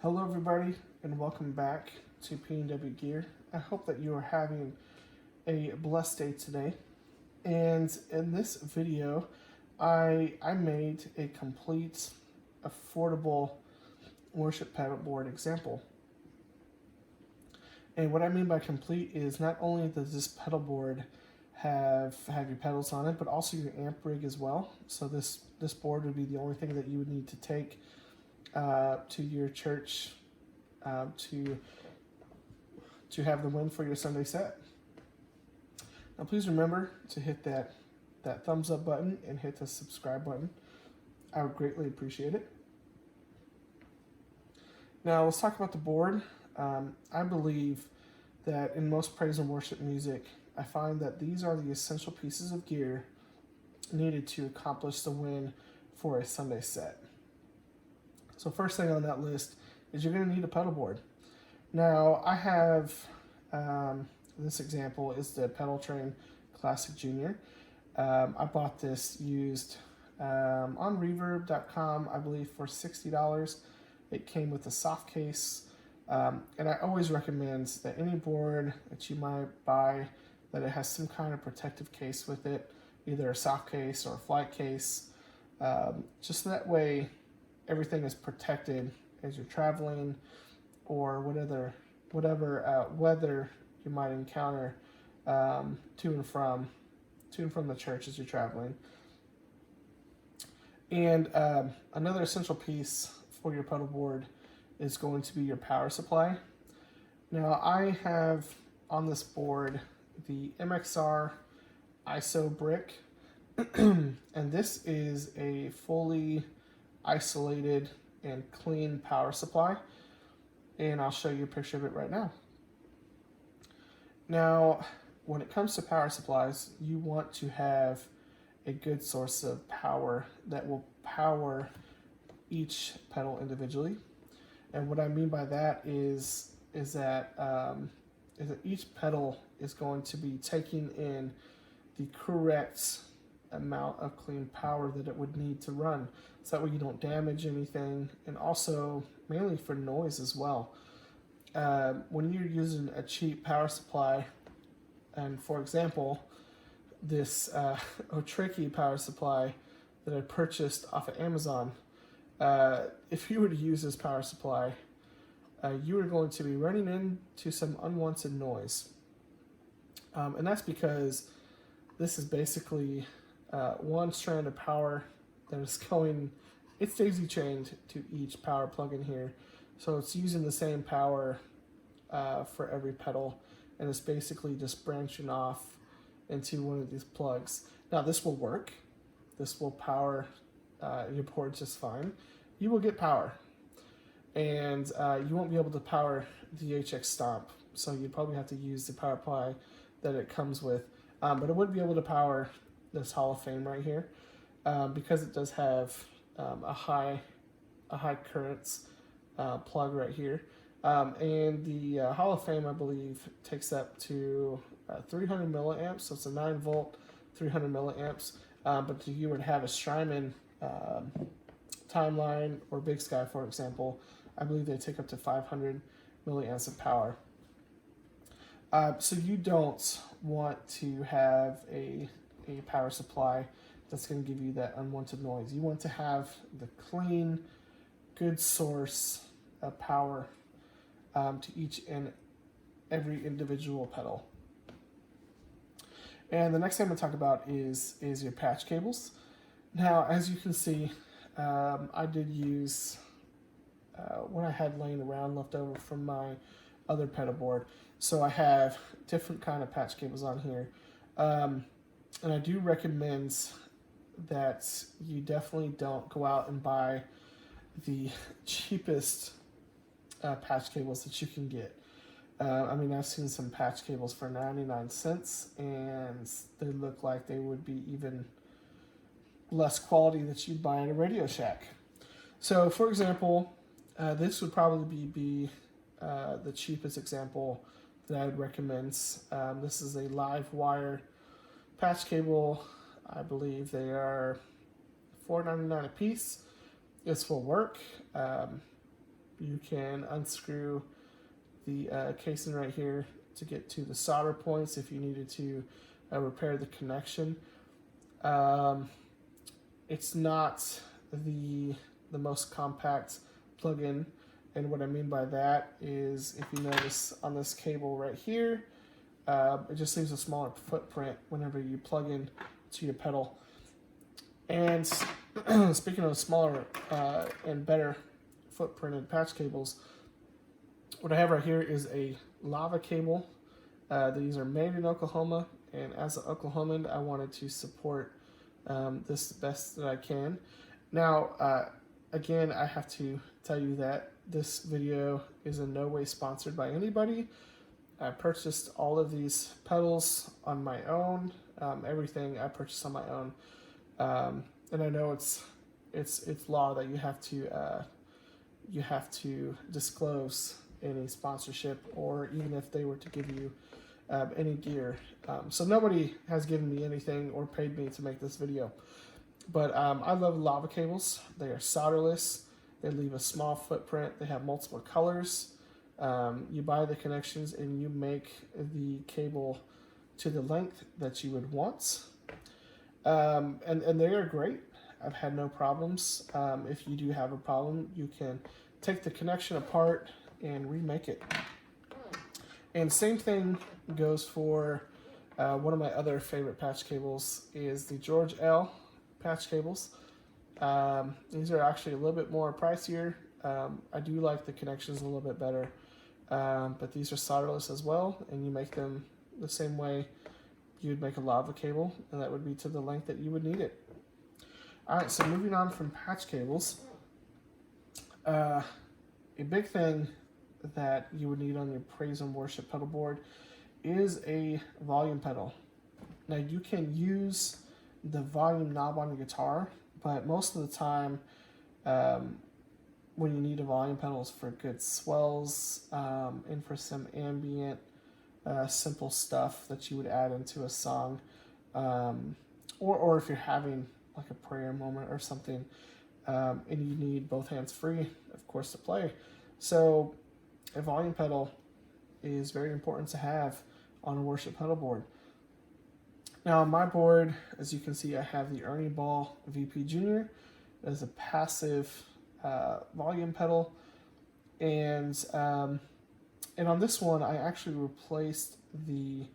Hello everybody and welcome back to P&W Gear. I hope that you are having a blessed day today. And in this video, I made a complete, affordable worship pedalboard example. And what I mean by complete is not only does this pedalboard have your pedals on it, but also your amp rig as well. So this board would be the only thing that you would need to take to your church to have the win for your Sunday set. Now please remember to hit that thumbs up button and hit the subscribe button. I would greatly appreciate it. Now let's talk about the board. I believe that in most praise and worship music, I find that these are the essential pieces of gear needed to accomplish the win for a Sunday set. So first thing on that list is you're going to need a pedal board. Now I have, this example is the Pedal Train Classic Junior. I bought this used on Reverb.com, I believe, for $60. It came with a soft case, and I always recommend that any board that you might buy, that it has some kind of protective case with it, either a soft case or a flight case, just that way everything is protected as you're traveling or whatever weather you might encounter to and from the church as you're traveling. And another essential piece for your pedal board is going to be your power supply. Now I have on this board the Mxr Iso Brick, and this is a fully isolated and clean power supply, and I'll show you a picture of it right now. Now, when it comes to power supplies, you want to have a good source of power that will power each pedal individually. And what I mean by that is that each pedal is going to be taking in the correct amount of clean power that it would need to run, so that way you don't damage anything, and also mainly for noise as well. When you're using a cheap power supply, and for example this Otriki power supply that I purchased off of Amazon, if you were to use this power supply, you are going to be running into some unwanted noise, and that's because this is basically one strand of power that is going, it's daisy chained to each power plug in here. So it's using the same power for every pedal, and it's basically just branching off into one of these plugs. Now this will work. This will power your board just fine. You will get power, and you won't be able to power the HX Stomp, so you probably have to use the power supply that it comes with. But it would be able to power this Hall of Fame right here, because it does have a high currents plug right here, and the Hall of Fame, I believe, takes up to 300 milliamps, so it's a 9 volt 300 milliamps, but you would have a Strymon Timeline or Big Sky, for example, I believe they take up to 500 milliamps of power. So you don't want to have a power supply that's going to give you that unwanted noise. You want to have the clean, good source of power to each and every individual pedal. And the next thing I'm going to talk about is your patch cables. Now, as you can see, I did use what I had laying around left over from my other pedal board. So I have different kind of patch cables on here. And I do recommend that you definitely don't go out and buy the cheapest patch cables that you can get. I mean, I've seen some patch cables for 99 cents, and they look like they would be even less quality that you'd buy at a Radio Shack. So, for example, this would probably be the cheapest example that I would recommend. This is a live wire patch cable. I believe they are $4.99 a piece. This will work. you can unscrew the casing right here to get to the solder points if you needed to repair the connection. It's not the most compact plug-in, and what I mean by that is, if you notice on this cable right here, it just leaves a smaller footprint whenever you plug in to your pedal. And speaking of smaller and better footprinted patch cables, what I have right here is a lava cable. These are made in Oklahoma, and as an Oklahoman, I wanted to support this the best that I can. Now, again, I have to tell you that this video is in no way sponsored by anybody. I purchased all of these pedals on my own. Everything I purchased on my own, and I know it's law that you have to disclose any sponsorship, or even if they were to give you any gear. So nobody has given me anything or paid me to make this video. But I love lava cables. They are solderless. They leave a small footprint. They have multiple colors. You buy the connections and you make the cable to the length that you would want. And they are great. I've had no problems. If you do have a problem, you can take the connection apart and remake it. And same thing goes for one of my other favorite patch cables is the George L patch cables. These are actually a little bit more pricier. I do like the connections a little bit better, but these are solderless as well, and you make them the same way you would make a lava cable, and that would be to the length that you would need it. Alright, so moving on from patch cables, a big thing that you would need on your praise and worship pedal board is a volume pedal. Now, you can use the volume knob on your guitar, but most of the time when you need a volume pedal is for good swells and for some ambient simple stuff that you would add into a song, or if you're having like a prayer moment or something, and you need both hands free, of course, to play. So a volume pedal is very important to have on a worship pedal board. Now on my board, as you can see, I have the Ernie Ball VP Junior as a passive volume pedal, and on this one I actually replaced the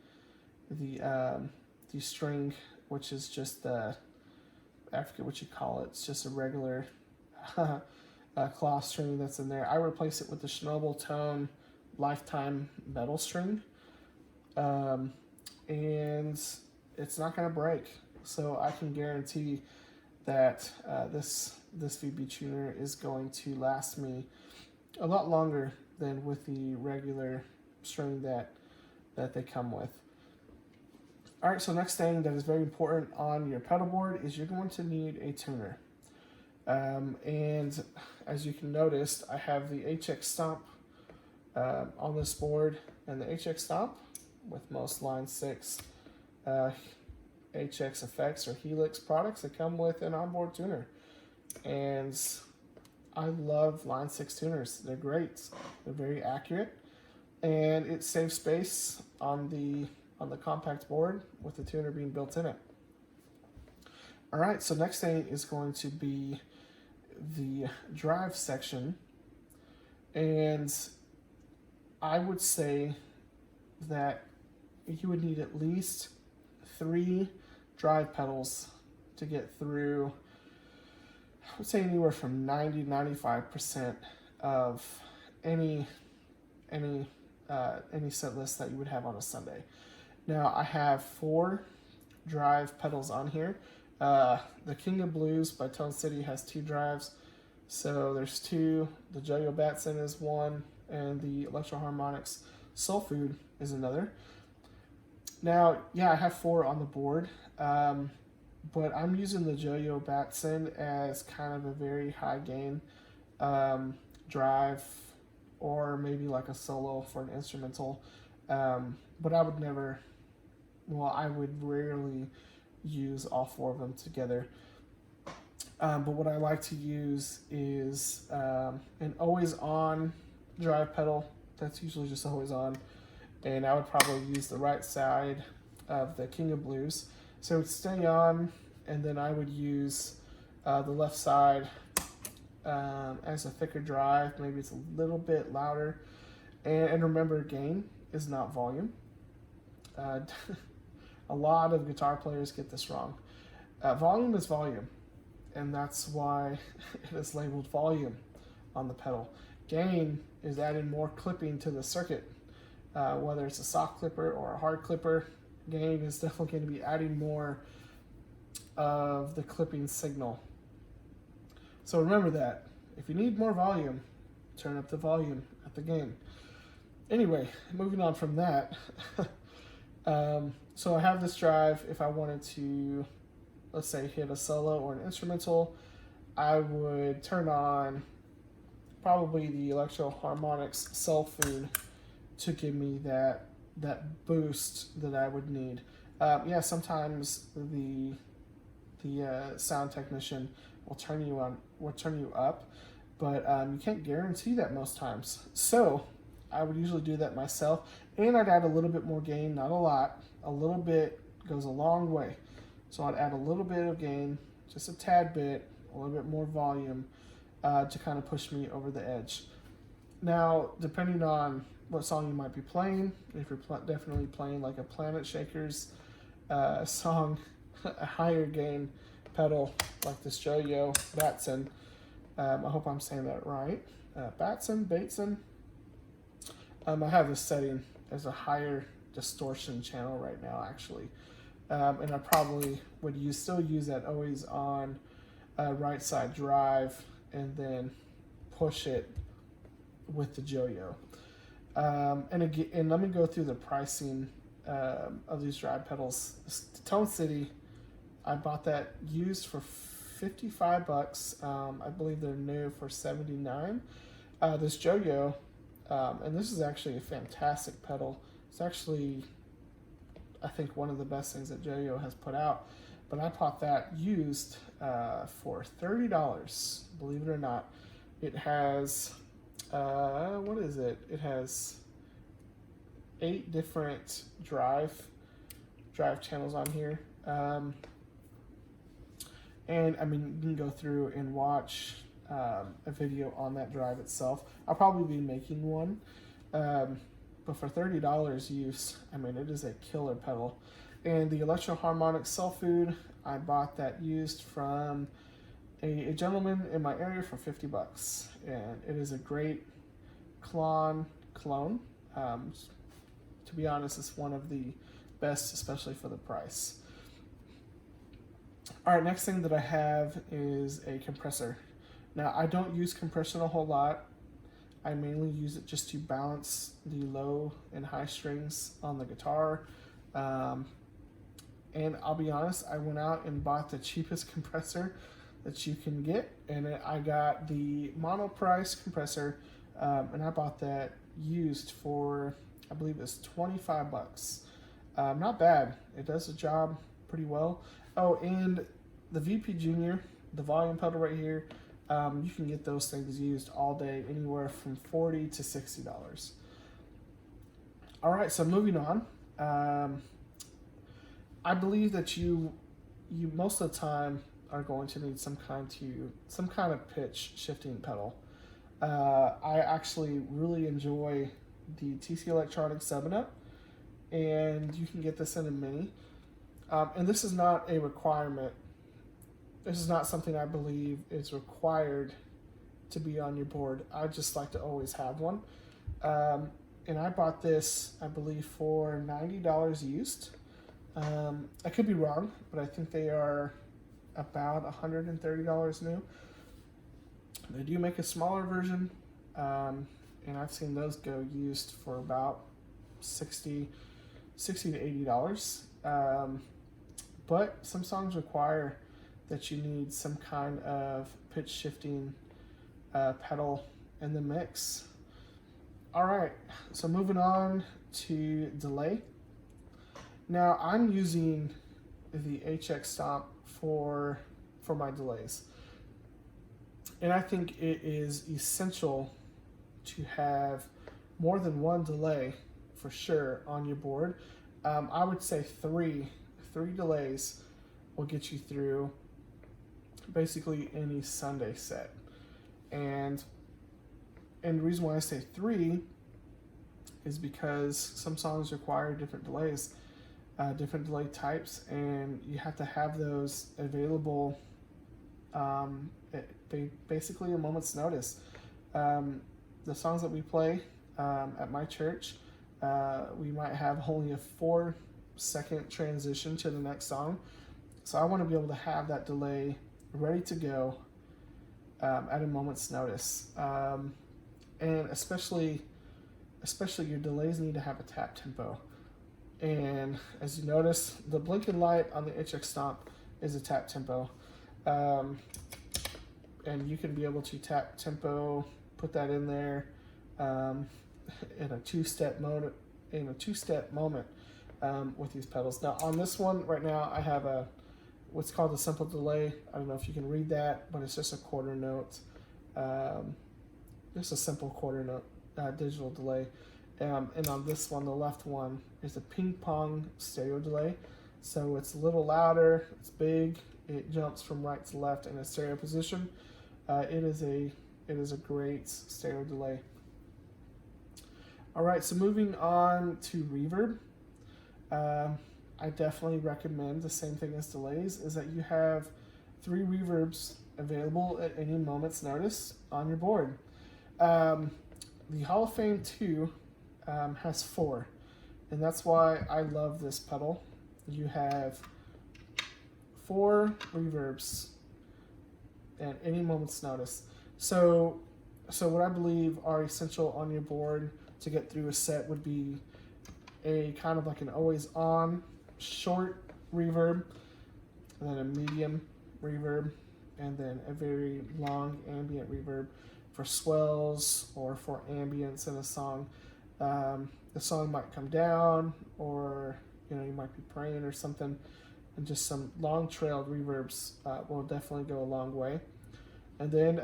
string, which is just I forget what you call it. It's just a regular cloth string that's in there. I replaced it with the Schnobel Tone Lifetime metal string, and it's not going to break. So I can guarantee that this VB tuner is going to last me a lot longer than with the regular string that they come with. All right, so next thing that is very important on your pedal board is you're going to need a tuner. And as you can notice, I have the HX Stomp on this board, and the HX Stomp, with most Line 6 HX Effects or Helix products, that come with an onboard tuner. And I love Line 6 tuners. They're great. They're very accurate, and it saves space on the compact board with the tuner being built in it. All right, so next thing is going to be the drive section, and I would say that you would need at least 3 drive pedals to get through, I would say, anywhere from 90-95% of any set list that you would have on a Sunday. Now, I have 4 drive pedals on here. The King of Blues by Tone City has 2 drives, so there's 2. The Joyo Batson is 1, and the Electro Harmonics Soul Food is another. Now, yeah, I have 4 on the board, but I'm using the Joyo Batson as kind of a very high gain drive, or maybe like a solo for an instrumental, but I would rarely use all 4 of them together. But what I like to use is an always on drive pedal. That's usually just always on. And I would probably use the right side of the King of Blues. So it would stay on, and then I would use the left side as a thicker drive. Maybe it's a little bit louder. And remember, gain is not volume. A lot of guitar players get this wrong. Volume is volume, and that's why it is labeled volume on the pedal. Gain is adding more clipping to the circuit. Whether it's a soft clipper or a hard clipper, gain is definitely going to be adding more of the clipping signal. So remember that. If you need more volume, turn up the volume at the gain. Anyway, moving on from that. So I have this drive. If I wanted to, let's say, hit a solo or an instrumental, I would turn on probably the Electro Harmonix Soul Food to give me that boost that I would need. Yeah, sometimes the sound technician will turn you up, but you can't guarantee that most times. So I would usually do that myself, and I'd add a little bit more gain, not a lot. A little bit goes a long way. So I'd add a little bit of gain, just a tad bit, a little bit more volume to kind of push me over the edge. Now, depending on what song you might be playing, if you're definitely playing like a Planet Shakers song, a higher gain pedal like this Yo-Yo Batson. I hope I'm saying that right. Batson. I have this setting as a higher distortion channel right now, actually. And I probably would still use that always on right side drive and then push it with the Yo-Yo. And let me go through the pricing of these drive pedals. The Tone City, I bought that used for $55. I believe they're new for $79. This Yo-Yo, and this is actually a fantastic pedal. It's actually, I think, one of the best things that Yo-Yo has put out. But I bought that used for $30, believe it or not. It has, what is it? It has 8 different drive channels on here. And I mean, you can go through and watch a video on that drive itself. I'll probably be making one. But for $30 use, I mean, it is a killer pedal. And the Electro Harmonix Soul Food, I bought that used from a gentleman in my area for $50. And it is a great clone. To be honest, it's one of the best, especially for the price. All right, next thing that I have is a compressor. Now, I don't use compression a whole lot. I mainly use it just to balance the low and high strings on the guitar. And I'll be honest, I went out and bought the cheapest compressor that you can get. And I got the mono price compressor, and I bought that used for, I believe it's $25. Not bad. It does the job pretty well. Oh, and the VP Junior, the volume pedal right here, you can get those things used all day, anywhere from $40 to $60. All right, so moving on. I believe that you most of the time are going to need some kind of pitch shifting pedal. I actually really enjoy the TC Electronics 7-Up, and you can get this in a mini. And this is not a requirement. This is not something I believe is required to be on your board. I just like to always have one. And I bought this, I believe, for $90 used. I could be wrong, but I think they are about $130 new. They do make a smaller version, and I've seen those go used for about $60 to $80. But some songs require that you need some kind of pitch shifting pedal in the mix. All right, so moving on to delay. Now I'm using the HX Stomp for my delays. And I think it is essential to have more than one delay for sure on your board. I would say three delays will get you through basically any Sunday set. And the reason why I say three is because some songs require different delays, different delay types, and you have to have those available basically a moment's notice. The songs that we play at my church, we might have only a 4-second transition to the next song. So I want to be able to have that delay ready to go at a moment's notice. And especially your delays need to have a tap tempo. And as you notice, the blinking light on the HX Stomp is a tap tempo. And you can be able to tap tempo, put that in there in a two-step mode, in a two-step moment with these pedals. Now on this one right now, I have what's called a simple delay. I don't know if you can read that, but it's just a quarter note, just a simple quarter note digital delay. And on this one, the left one, is a ping pong stereo delay. So it's a little louder, it's big, it jumps from right to left in a stereo position. It is a great stereo delay. All right, so moving on to reverb. I definitely recommend the same thing as delays, is that you have 3 reverbs available at any moment's notice on your board. The Hall of Fame 2 has 4, and that's why I love this pedal. You have 4 reverbs at any moment's notice. So what I believe are essential on your board to get through a set would be a kind of like an always on short reverb, and then a medium reverb, and then a very long ambient reverb for swells or for ambience in a song. The song might come down, or you might be praying or something, and just some long trailed reverbs will definitely go a long way. And then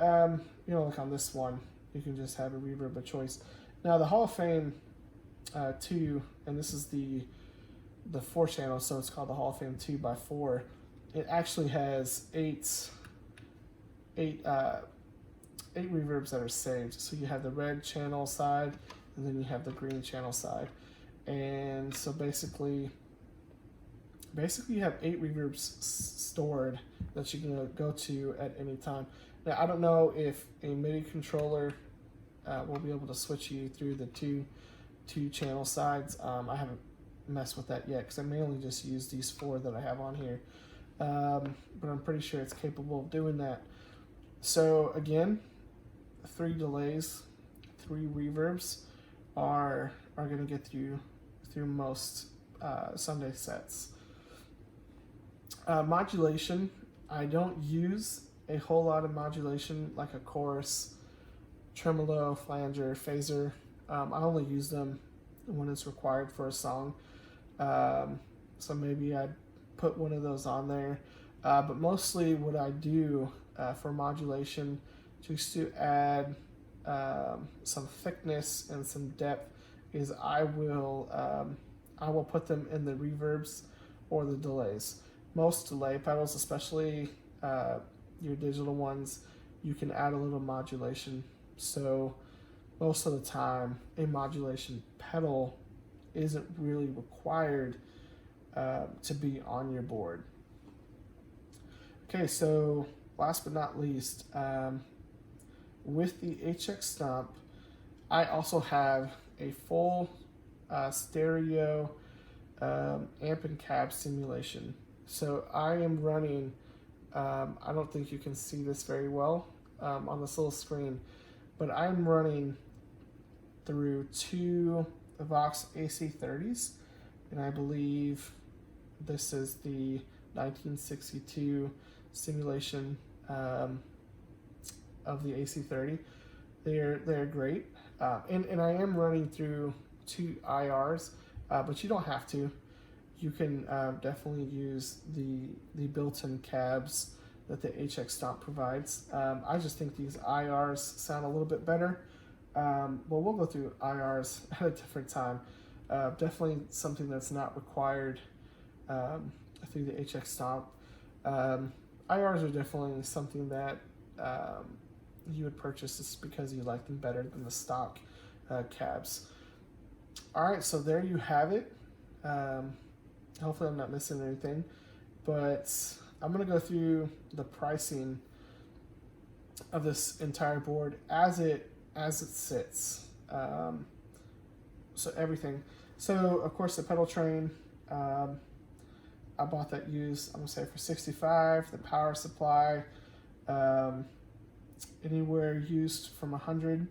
like on this one, you can just have a reverb of choice. Now the Hall of Fame 2, and this is the 4 channel, so it's called the Hall of Fame 2x4. It actually has 8 reverbs that are saved. So you have the red channel side, and then you have the green channel side. And so basically you have 8 reverbs stored that you can go to at any time. Now I don't know if a MIDI controller will be able to switch you through the two channel sides. I haven't messed with that yet because I mainly just use these 4 that I have on here. But I'm pretty sure it's capable of doing that. So again, 3 delays, 3 reverbs are going to get you through most Sunday sets. Modulation, I don't use a whole lot of modulation like a chorus, tremolo, flanger, phaser. I only use them when it's required for a song. So maybe I'd put one of those on there. But mostly what I do for modulation, just to add some thickness and some depth, is I will put them in the reverbs or the delays. Most delay pedals, especially your digital ones, you can add a little modulation. So most of the time, a modulation pedal isn't really required to be on your board. Okay, so last but not least, with the HX Stomp, I also have a full stereo amp and cab simulation. So I am running, I don't think you can see this very well on this little screen, but I'm running through 2 Vox AC30s, and I believe this is the 1962 simulation of the AC30. They're great, and I am running through 2 IRs, but you don't have to. You can definitely use the built-in cabs that the HX Stomp provides. I just think these IRs sound a little bit better. Well, we'll go through IRs at a different time. Definitely something that's not required through the HX Stomp. IRs are definitely something that you would purchase just because you like them better than the stock cabs. All right, so there you have it. Hopefully I'm not missing anything, but I'm gonna go through the pricing of this entire board as it sits. So everything. So of course the pedal train, I bought that used, I'm gonna say for $65. The power supply, anywhere used from $100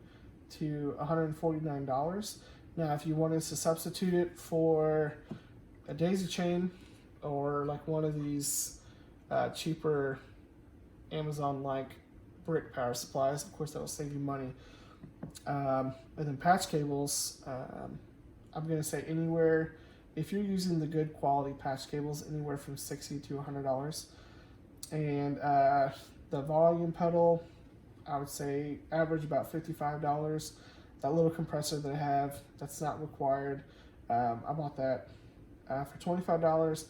to $149. Now, if you wanted to substitute it for a daisy chain or like one of these cheaper Amazon-like brick power supplies, of course that will save you money. And then patch cables, I'm gonna say anywhere, if you're using the good quality patch cables, anywhere from $60 to $100. And the volume pedal, I would say average about $55. That little compressor that I have, that's not required. I bought that for $25.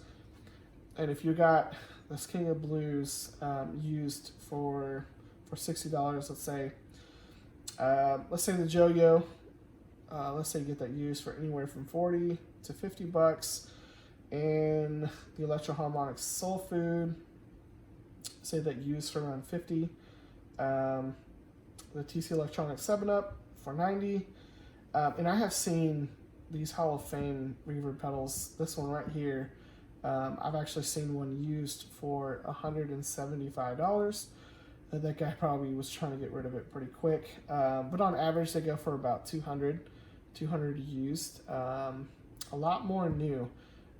And if you got this King of Blues used for $60, let's say the Joyo, let's say you get that used for anywhere from $40 to $50, and the Electro Harmonic Soul Food, say that used for around $50. The TC Electronic 7-Up for $90. And I have seen these Hall of Fame reverb pedals, this one right here, I've actually seen one used for $175. That guy probably was trying to get rid of it pretty quick. But on average, they go for about $200 used. A lot more new.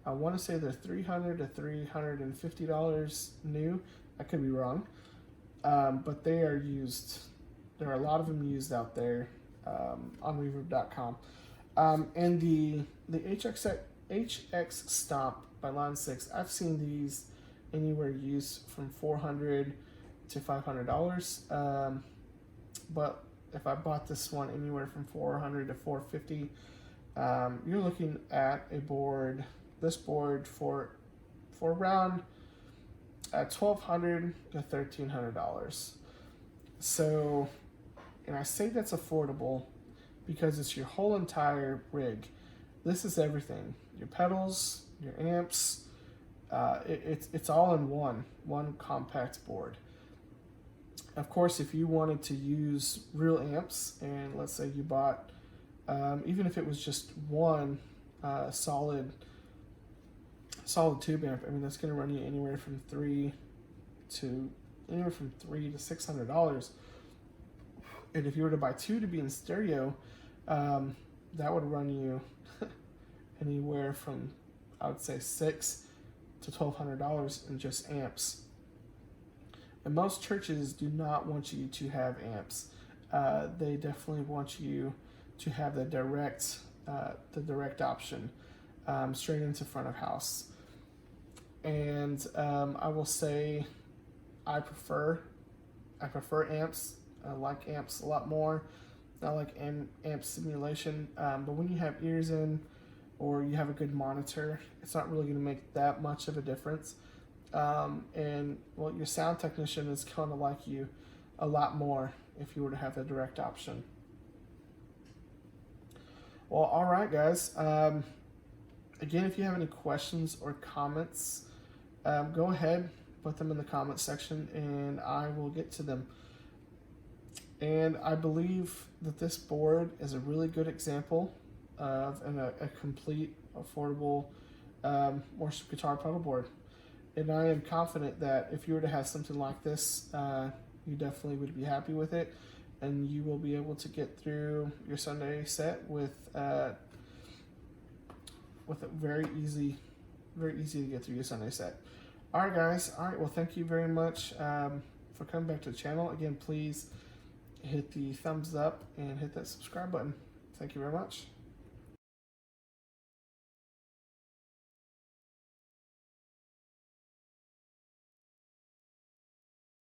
I want to say they're $300 to $350 new. I could be wrong. But they are used. There are a lot of them used out there on Reverb.com. And the HX Stomp by Line 6, I've seen these anywhere used from $400 to $500. But if I bought this one anywhere from $400 to $450, you're looking at a board, this board for around $1,200 to $1,300. So, and I say that's affordable because it's your whole entire rig. This is everything: your pedals, your amps. It's all in one compact board. Of course, if you wanted to use real amps, and let's say you bought, even if it was just one solid tube amp, I mean that's going to run you anywhere from $300 to $600. And if you were to buy two to be in stereo, that would run you anywhere from, I would say, $600 to $1,200 in just amps. And most churches do not want you to have amps. They definitely want you to have the direct option straight into front of house. And I will say I prefer amps. I like amps a lot more. I like amp simulation. But when you have ears in or you have a good monitor, it's not really going to make that much of a difference. And well, your sound technician is going to like you a lot more if you were to have the direct option. Well, all right, guys. Again, if you have any questions or comments, go ahead, put them in the comment section, and I will get to them. And I believe that this board is a really good example of a complete, affordable worship guitar pedal board. And I am confident that if you were to have something like this, you definitely would be happy with it, and you will be able to get through your Sunday set with a very easy to get through your Sunday set. All right, guys. All right. Well, thank you very much for coming back to the channel. Again, please hit the thumbs up and hit that subscribe button. Thank you very much.